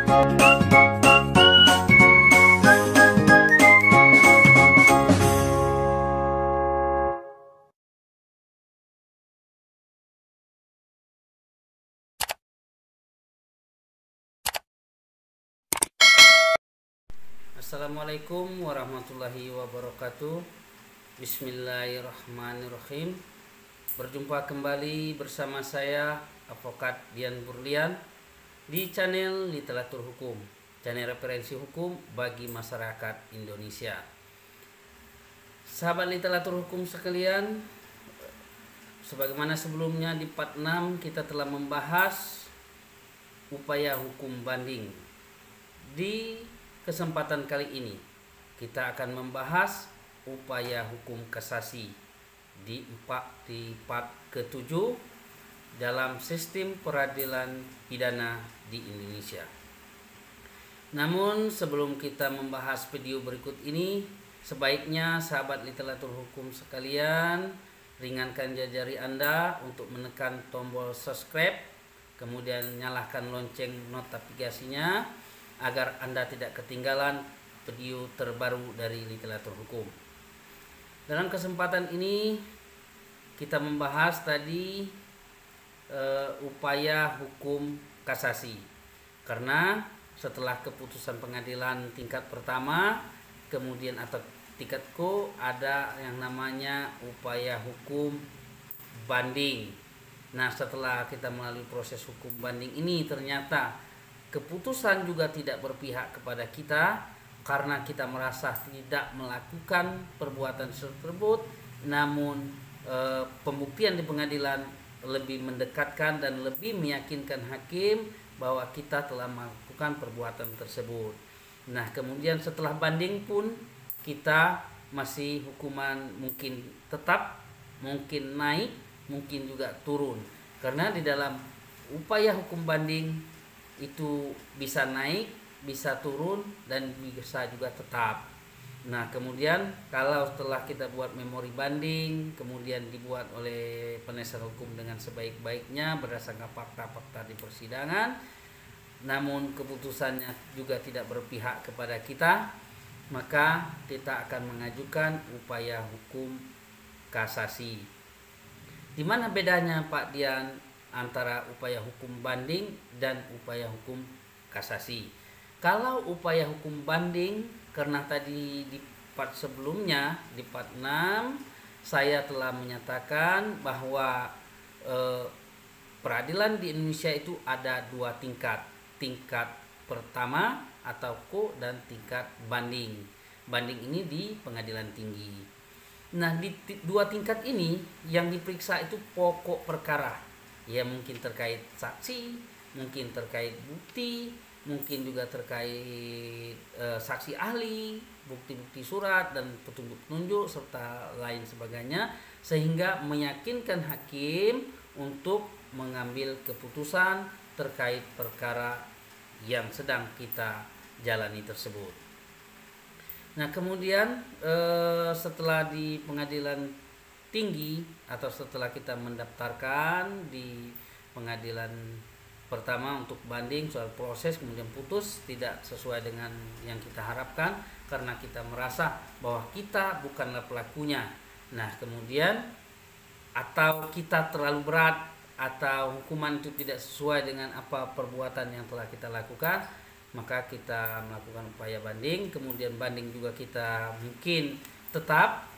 Assalamualaikum warahmatullahi wabarakatuh. Bismillahirrahmanirrahim. Berjumpa kembali bersama saya Advokat Dian Burlian di channel Literatur Hukum, channel referensi hukum bagi masyarakat Indonesia. Sahabat literatur hukum sekalian, sebagaimana sebelumnya di part 6 kita telah membahas upaya hukum banding. Di kesempatan kali ini kita akan membahas upaya hukum kasasi di part ke-7 dalam sistem peradilan pidana di Indonesia. Namun sebelum kita membahas video berikut ini, sebaiknya sahabat literatur hukum sekalian ringankan jari Anda untuk menekan tombol subscribe, kemudian nyalakan lonceng notifikasinya agar Anda tidak ketinggalan video terbaru dari literatur hukum. Dalam kesempatan ini kita membahas tadi upaya hukum kasasi. Karena setelah keputusan pengadilan tingkat pertama, kemudian atau tingkat ko, ada yang namanya upaya hukum banding. Nah, setelah kita melalui proses hukum banding ini, ternyata keputusan juga tidak berpihak kepada kita karena kita merasa tidak melakukan perbuatan tersebut, namun pembuktian di pengadilan lebih mendekatkan dan lebih meyakinkan hakim bahwa kita telah melakukan perbuatan tersebut. Nah, kemudian setelah banding pun kita masih hukuman mungkin tetap, mungkin naik, mungkin juga turun. Karena di dalam upaya hukum banding itu bisa naik, bisa turun, dan bisa juga tetap. Nah, kemudian kalau setelah kita buat memori banding, kemudian dibuat oleh penasihat hukum dengan sebaik-baiknya berdasarkan fakta-fakta di persidangan, namun keputusannya juga tidak berpihak kepada kita, maka kita akan mengajukan upaya hukum kasasi. Di mana bedanya Pak Dian antara upaya hukum banding dan upaya hukum kasasi? Kalau upaya hukum banding, karena tadi di part sebelumnya, di part 6 saya telah menyatakan bahwa peradilan di Indonesia itu ada dua tingkat. Tingkat pertama atau ko dan tingkat banding. Banding ini di pengadilan tinggi. Nah, di dua tingkat ini yang diperiksa itu pokok perkara. Ya, mungkin terkait saksi, mungkin terkait bukti, mungkin juga terkait saksi ahli, bukti-bukti surat dan petunjuk-petunjuk serta lain sebagainya, sehingga meyakinkan hakim untuk mengambil keputusan terkait perkara yang sedang kita jalani tersebut. Nah, kemudian setelah di pengadilan tinggi atau setelah kita mendaftarkan di pengadilan pertama untuk banding soal proses, kemudian putus tidak sesuai dengan yang kita harapkan karena kita merasa bahwa kita bukanlah pelakunya. Nah, kemudian atau kita terlalu berat atau hukuman itu tidak sesuai dengan apa perbuatan yang telah kita lakukan, maka kita melakukan upaya banding. Kemudian banding juga kita mungkin tetap,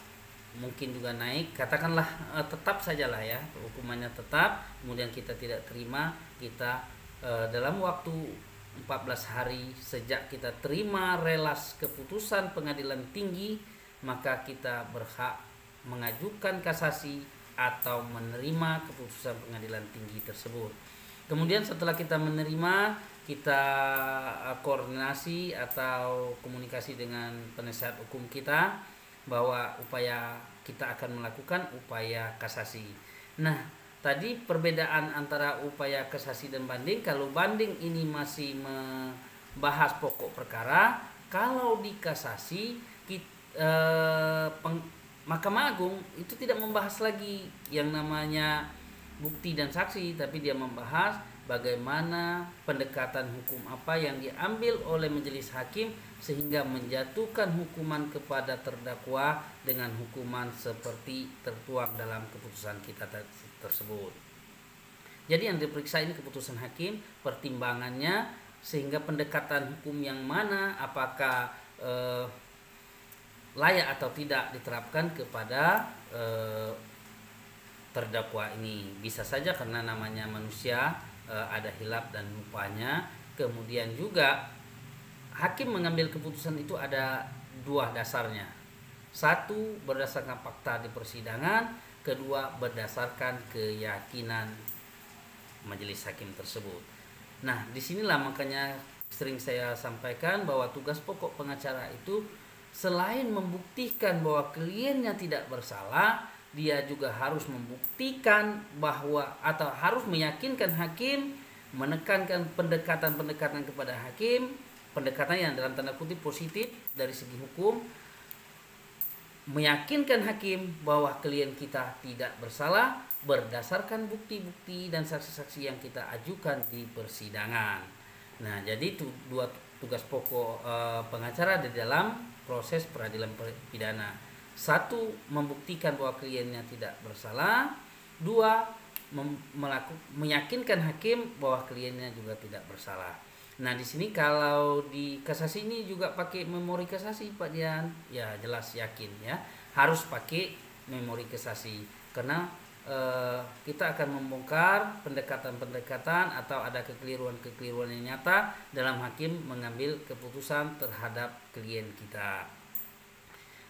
mungkin juga naik, katakanlah tetap sajalah ya, hukumannya tetap, kemudian kita tidak terima, kita dalam waktu 14 hari sejak kita terima relas keputusan pengadilan tinggi, maka kita berhak mengajukan kasasi atau menerima keputusan pengadilan tinggi tersebut. Kemudian setelah kita menerima, kita koordinasi atau komunikasi dengan penasihat hukum kita bahwa kita akan melakukan upaya kasasi. Nah, tadi perbedaan antara upaya kasasi dan banding. Kalau banding ini masih membahas pokok perkara, kalau di kasasi Mahkamah Agung itu tidak membahas lagi yang namanya bukti dan saksi, tapi dia membahas bagaimana pendekatan hukum apa yang diambil oleh majelis hakim sehingga menjatuhkan hukuman kepada terdakwa dengan hukuman seperti tertuang dalam keputusan kita tersebut. Jadi yang diperiksa ini keputusan hakim, pertimbangannya, sehingga pendekatan hukum yang mana, apakah layak atau tidak diterapkan kepada terdakwa ini. Bisa saja karena namanya manusia, ada hilaf dan lupanya. Kemudian juga hakim mengambil keputusan itu ada dua dasarnya. Satu, berdasarkan fakta di persidangan. Kedua, berdasarkan keyakinan majelis hakim tersebut. Nah, disinilah makanya sering saya sampaikan bahwa tugas pokok pengacara itu selain membuktikan bahwa kliennya tidak bersalah, dia juga harus membuktikan bahwa atau harus meyakinkan hakim, menekankan pendekatan-pendekatan kepada hakim, pendekatan yang dalam tanda kutip positif dari segi hukum, meyakinkan hakim bahwa klien kita tidak bersalah berdasarkan bukti-bukti dan saksi-saksi yang kita ajukan di persidangan. Nah, jadi dua tugas pokok pengacara di dalam proses peradilan pidana. Satu, membuktikan bahwa kliennya tidak bersalah. Dua, meyakinkan hakim bahwa kliennya juga tidak bersalah. Nah, di sini kalau di kasasi ini juga pakai memori kasasi, Pak Dian. Ya, jelas yakin ya. Harus pakai memori kasasi karena kita akan membongkar pendekatan-pendekatan atau ada kekeliruan-kekeliruan yang nyata dalam hakim mengambil keputusan terhadap klien kita.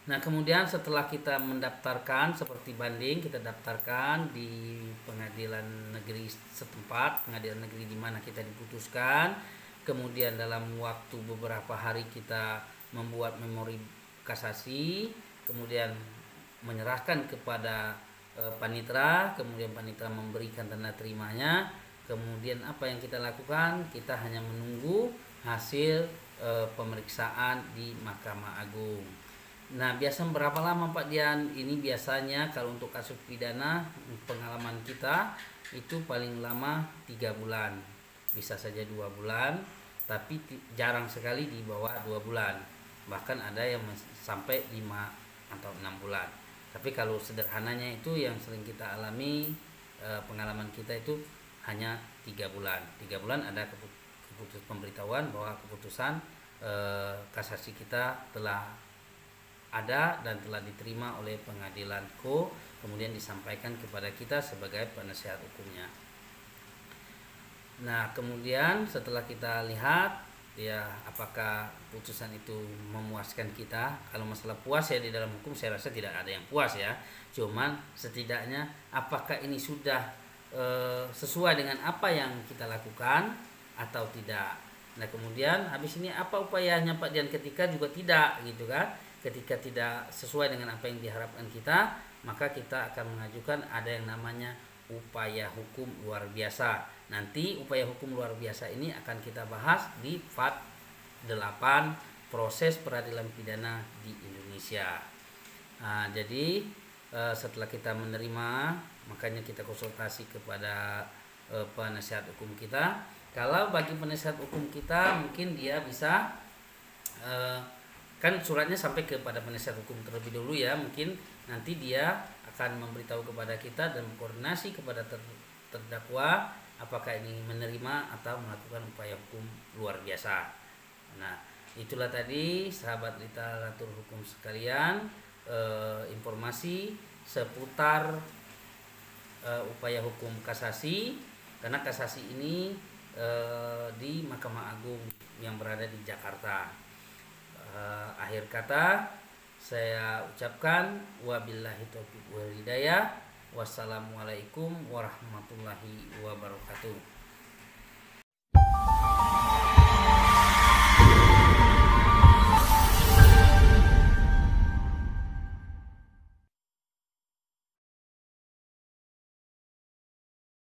Nah, kemudian setelah kita mendaftarkan seperti banding, kita daftarkan di pengadilan negeri setempat, pengadilan negeri di mana kita diputuskan. Kemudian dalam waktu beberapa hari kita membuat memori kasasi, kemudian menyerahkan kepada panitera, kemudian panitera memberikan tanda terimanya. Kemudian apa yang kita lakukan? Kita hanya menunggu hasil pemeriksaan di Mahkamah Agung. Nah, biasa berapa lama Pak Dian? Ini biasanya kalau untuk kasus pidana, pengalaman kita itu paling lama 3 bulan. Bisa saja 2 bulan, tapi jarang sekali di bawah 2 bulan. Bahkan ada yang sampai 5 atau 6 bulan. Tapi kalau sederhananya itu yang sering kita alami, pengalaman kita itu hanya 3 bulan. 3 bulan ada keputusan pemberitahuan bahwa keputusan kasasi kita telah ada dan telah diterima oleh pengadilan KO, kemudian disampaikan kepada kita sebagai penasehat hukumnya. Nah, kemudian setelah kita lihat ya apakah putusan itu memuaskan kita. Kalau masalah puas ya di dalam hukum saya rasa tidak ada yang puas ya. Cuman setidaknya apakah ini sudah sesuai dengan apa yang kita lakukan atau tidak. Nah, kemudian habis ini apa upayanya Pak Dian ketika juga tidak gitu kan. Ketika tidak sesuai dengan apa yang diharapkan kita, maka kita akan mengajukan ada yang namanya upaya hukum luar biasa. Nanti upaya hukum luar biasa ini akan kita bahas di part 8 proses peradilan pidana di Indonesia. Nah, jadi setelah kita menerima, makanya kita konsultasi kepada penasihat hukum kita. Kalau bagi penasihat hukum kita mungkin dia bisa kan suratnya sampai kepada penasihat hukum terlebih dulu ya, mungkin nanti dia akan memberitahu kepada kita dan koordinasi kepada terdakwa apakah ini menerima atau melakukan upaya hukum luar biasa. Nah, itulah tadi sahabat literatur hukum sekalian, informasi seputar upaya hukum kasasi, karena kasasi ini di Mahkamah Agung yang berada di Jakarta. Akhir kata saya ucapkan wabillahi taufiq wal hidayah. Wassalamualaikum warahmatullahi wabarakatuh.